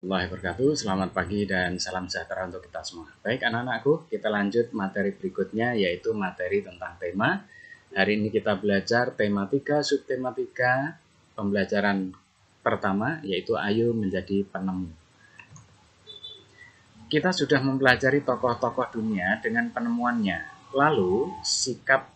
Warahmatullahi wabarakatuh. Selamat pagi dan salam sejahtera untuk kita semua. Baik anak-anakku, kita lanjut materi berikutnya yaitu materi tentang tema. Hari ini kita belajar tematika, subtematika, pembelajaran pertama yaitu ayo menjadi penemu. Kita sudah mempelajari tokoh-tokoh dunia dengan penemuannya. Lalu, sikap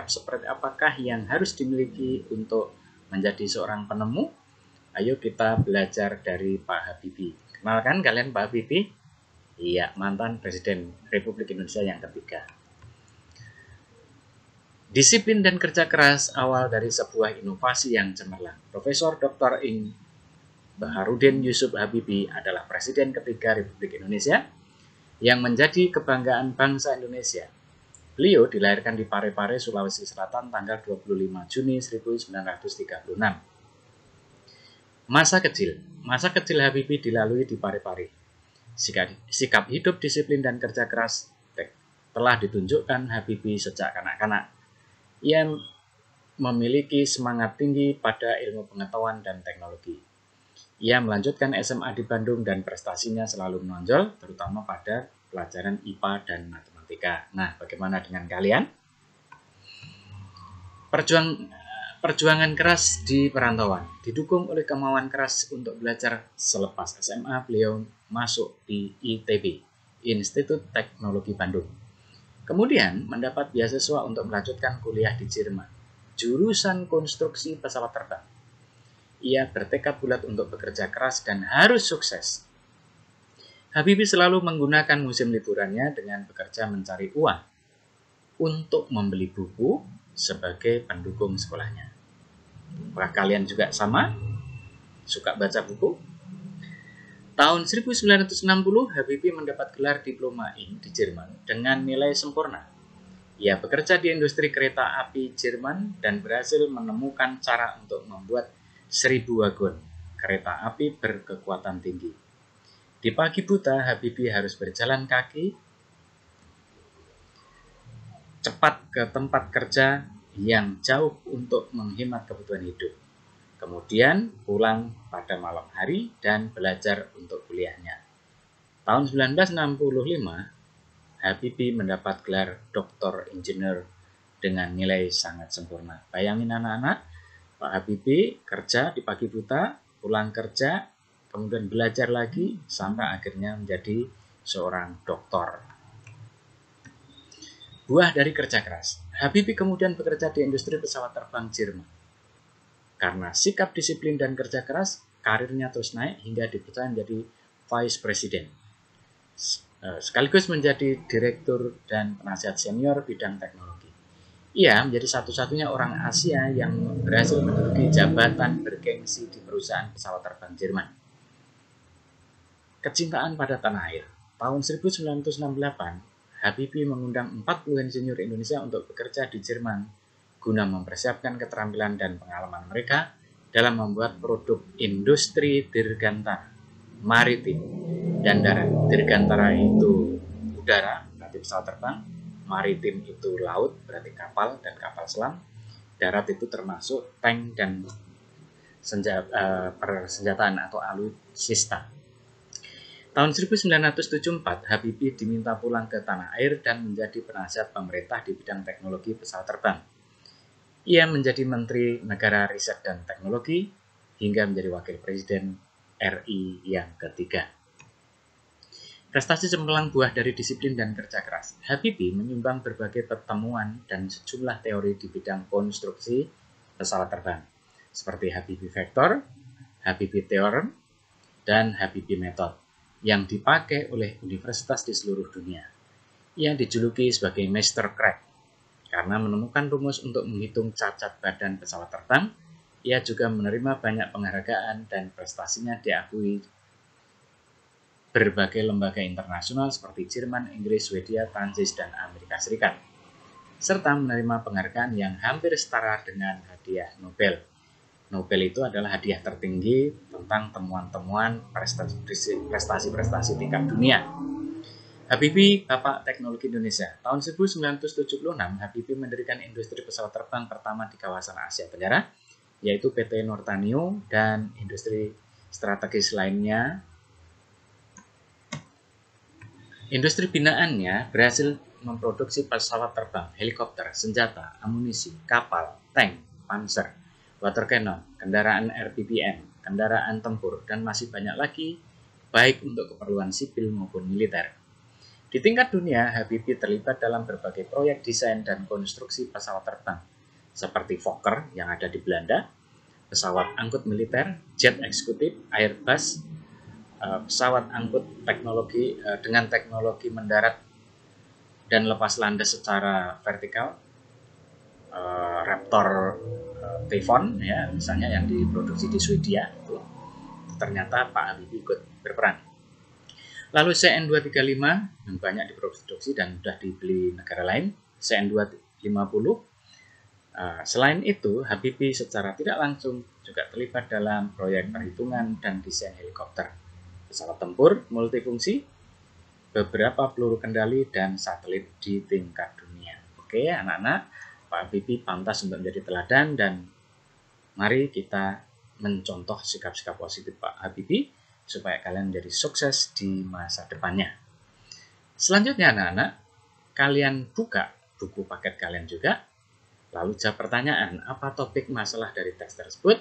seperti apakah yang harus dimiliki untuk menjadi seorang penemu? Ayo kita belajar dari Pak Habibie. Kenalkan kalian Pak Habibie? Iya, mantan Presiden Republik Indonesia yang ketiga. Disiplin dan kerja keras awal dari sebuah inovasi yang cemerlang. Profesor Dr. Ing. Baharudin Yusuf Habibie adalah Presiden ketiga Republik Indonesia yang menjadi kebanggaan bangsa Indonesia. Beliau dilahirkan di Parepare, Sulawesi Selatan tanggal 25 Juni 1936. Masa kecil Habibie dilalui di Parepare. Sikap hidup, disiplin, dan kerja keras telah ditunjukkan Habibie sejak kanak-kanak. Ia memiliki semangat tinggi pada ilmu pengetahuan dan teknologi. Ia melanjutkan SMA di Bandung dan prestasinya selalu menonjol, terutama pada pelajaran IPA dan matematika. Nah, bagaimana dengan kalian? Perjuangan keras di perantauan didukung oleh kemauan keras untuk belajar. Selepas SMA, beliau masuk di ITB, Institut Teknologi Bandung. Kemudian mendapat beasiswa untuk melanjutkan kuliah di Jerman, jurusan konstruksi pesawat terbang. Ia bertekad bulat untuk bekerja keras dan harus sukses. Habibie selalu menggunakan musim liburannya dengan bekerja mencari uang untuk membeli buku sebagai pendukung sekolahnya. Apakah kalian juga sama? Suka baca buku? Tahun 1960, Habibie mendapat gelar diploma Ing di Jerman dengan nilai sempurna. Ia bekerja di industri kereta api Jerman dan berhasil menemukan cara untuk membuat 1000 wagon kereta api berkekuatan tinggi. Di pagi buta, Habibie harus berjalan kaki cepat ke tempat kerja yang jauh untuk menghemat kebutuhan hidup. Kemudian pulang pada malam hari dan belajar untuk kuliahnya. Tahun 1965, Habibie mendapat gelar Doktor Insinyur dengan nilai sangat sempurna. Bayangin anak-anak, Pak Habibie kerja di pagi buta, pulang kerja, kemudian belajar lagi sampai akhirnya menjadi seorang doktor. Buah dari kerja keras. Habibie kemudian bekerja di industri pesawat terbang Jerman. Karena sikap disiplin dan kerja keras, karirnya terus naik hingga dipercaya menjadi Vice President. Sekaligus menjadi Direktur dan Penasihat Senior bidang teknologi. Ia menjadi satu-satunya orang Asia yang berhasil menduduki jabatan bergengsi di perusahaan pesawat terbang Jerman. Kecintaan pada tanah air. Tahun 1968, Habibie mengundang 40 insinyur Indonesia untuk bekerja di Jerman guna mempersiapkan keterampilan dan pengalaman mereka dalam membuat produk industri dirgantara, maritim, dan darat. Dirgantara itu udara, berarti pesawat terbang, maritim itu laut, berarti kapal dan kapal selam, darat itu termasuk tank dan persenjataan atau alutsista. Tahun 1974, Habibie diminta pulang ke tanah air dan menjadi penasihat pemerintah di bidang teknologi pesawat terbang. Ia menjadi Menteri Negara Riset dan Teknologi hingga menjadi Wakil Presiden RI yang ketiga. Prestasi cemerlang buah dari disiplin dan kerja keras. Habibie menyumbang berbagai pertemuan dan sejumlah teori di bidang konstruksi pesawat terbang, seperti Habibie Vector, Habibie Theorem, dan Habibie Method, yang dipakai oleh universitas di seluruh dunia. Ia dijuluki sebagai Master Crack karena menemukan rumus untuk menghitung cacat badan pesawat terbang. Ia juga menerima banyak penghargaan dan prestasinya diakui berbagai lembaga internasional seperti Jerman, Inggris, Swedia, Prancis, dan Amerika Serikat, serta menerima penghargaan yang hampir setara dengan hadiah Nobel. Nobel itu adalah hadiah tertinggi tentang temuan-temuan prestasi-prestasi tingkat dunia. Habibie, Bapak Teknologi Indonesia. Tahun 1976, Habibie mendirikan industri pesawat terbang pertama di kawasan Asia Tenggara, yaitu PT Nurtanio, dan industri strategis lainnya Industri binaannya berhasil memproduksi pesawat terbang, helikopter, senjata, amunisi, kapal, tank, panser, water cannon, kendaraan RPPM, kendaraan tempur, dan masih banyak lagi, baik untuk keperluan sipil maupun militer. Di tingkat dunia, Habibie terlibat dalam berbagai proyek desain dan konstruksi pesawat terbang, seperti Fokker yang ada di Belanda, pesawat angkut militer, jet eksekutif, Airbus, pesawat angkut teknologi dengan teknologi mendarat dan lepas landas secara vertikal, Raptor Typhoon ya, misalnya yang diproduksi di Swedia itu ternyata Pak Habibie ikut berperan. Lalu CN235 yang banyak diproduksi dan sudah dibeli negara lain, CN250. Selain itu, Habibie secara tidak langsung juga terlibat dalam proyek perhitungan dan desain helikopter, pesawat tempur multifungsi, beberapa peluru kendali, dan satelit di tingkat dunia. Oke, anak-anak, Pak Habibie pantas untuk menjadi teladan, dan mari kita mencontoh sikap-sikap positif Pak Habibie supaya kalian menjadi sukses di masa depannya. Selanjutnya anak-anak, kalian buka buku paket kalian juga, lalu jawab pertanyaan, apa topik masalah dari teks tersebut?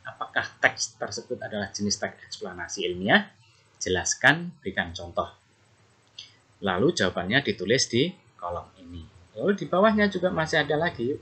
Apakah teks tersebut adalah jenis teks eksplanasi ilmiah? Jelaskan, berikan contoh. Lalu jawabannya ditulis di kolom ini. Lalu di bawahnya juga masih ada lagi.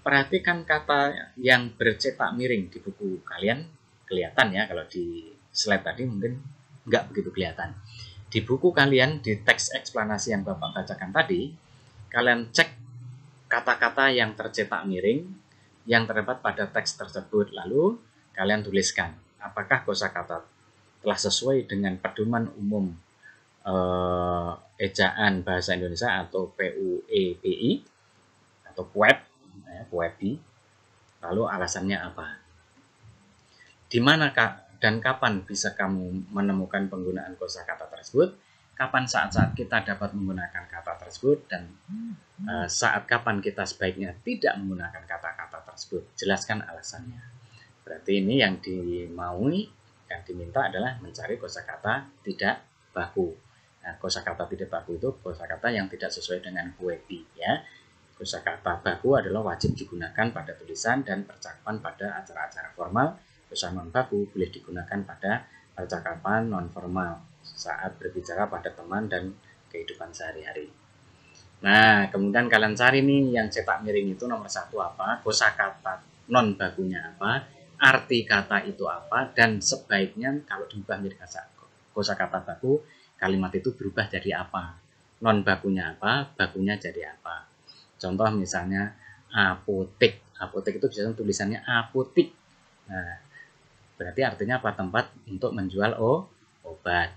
Perhatikan kata yang bercetak miring di buku kalian. Kelihatan ya, kalau di slide tadi mungkin nggak begitu kelihatan. Di buku kalian, di teks eksplanasi yang Bapak bacakan tadi, kalian cek kata-kata yang tercetak miring yang terdapat pada teks tersebut. Lalu kalian tuliskan, apakah kosakata telah sesuai dengan pedoman umum ejaan bahasa Indonesia atau PUEBI atau PUEBI, lalu alasannya apa? Di mana dan kapan bisa kamu menemukan penggunaan kosakata tersebut? Kapan saat-saat kita dapat menggunakan kata tersebut, dan saat kapan kita sebaiknya tidak menggunakan kata-kata tersebut? Jelaskan alasannya. Berarti ini yang dimaui, yang diminta adalah mencari kosakata tidak baku. Nah, kosakata tidak baku itu kosakata yang tidak sesuai dengan PUEBI ya. Kosakata baku adalah wajib digunakan pada tulisan dan percakapan pada acara-acara formal. Kosakata non baku boleh digunakan pada percakapan non formal saat berbicara pada teman dan kehidupan sehari-hari. Nah, kemudian kalian cari nih yang cetak miring itu nomor 1 apa, kosakata non bakunya apa, arti kata itu apa, dan sebaiknya kalau diubah menjadi kosakata baku, kalimat itu berubah jadi apa, non bakunya apa, bakunya jadi apa. Contoh misalnya apotek, apotek itu biasanya tulisannya apotik. Nah, berarti artinya apa? Tempat untuk menjual obat.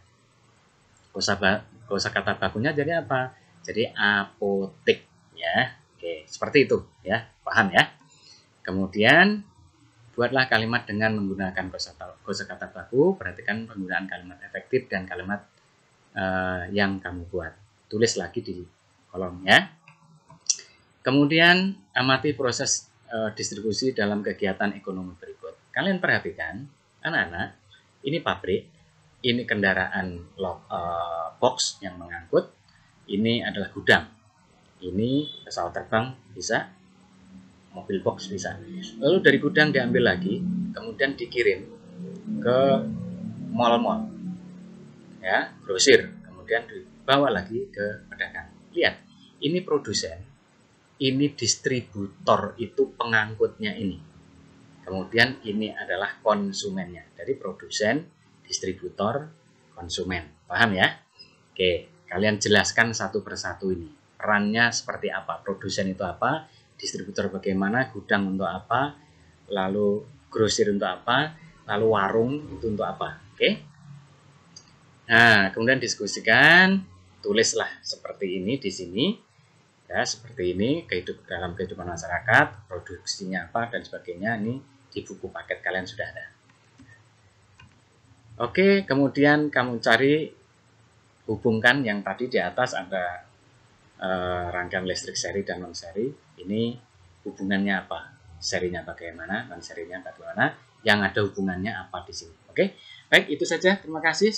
Kosakata bakunya jadi apa? Jadi apotek ya. Oke, seperti itu ya. Paham ya? Kemudian buatlah kalimat dengan menggunakan kosakata baku. Perhatikan penggunaan kalimat efektif dan kalimat yang kamu buat. Tulis lagi di kolom ya. Kemudian amati proses distribusi dalam kegiatan ekonomi berikut. Kalian perhatikan, anak-anak, ini pabrik, ini kendaraan box yang mengangkut, ini adalah gudang, ini pesawat terbang bisa, mobil box bisa. Lalu dari gudang diambil lagi, kemudian dikirim ke mall-mall, ya, grosir, kemudian dibawa lagi ke pedagang. Lihat, ini produsen, ini distributor, itu pengangkutnya ini. Kemudian ini adalah konsumennya. Dari produsen, distributor, konsumen. Paham ya? Oke, kalian jelaskan satu persatu ini. Perannya seperti apa? Produsen itu apa? Distributor bagaimana? Gudang untuk apa? Lalu grosir untuk apa? Lalu warung itu untuk apa? Oke? Nah, kemudian diskusikan, tulislah seperti ini di sini. Ya, seperti ini dalam kehidupan masyarakat, produksinya apa dan sebagainya, ini di buku paket kalian sudah ada. Oke, kemudian kamu cari, hubungkan yang tadi di atas ada rangkaian listrik seri dan non seri. Ini hubungannya apa? Serinya bagaimana, non serinya bagaimana? Yang ada hubungannya apa di sini? Oke, baik, itu saja. Terima kasih.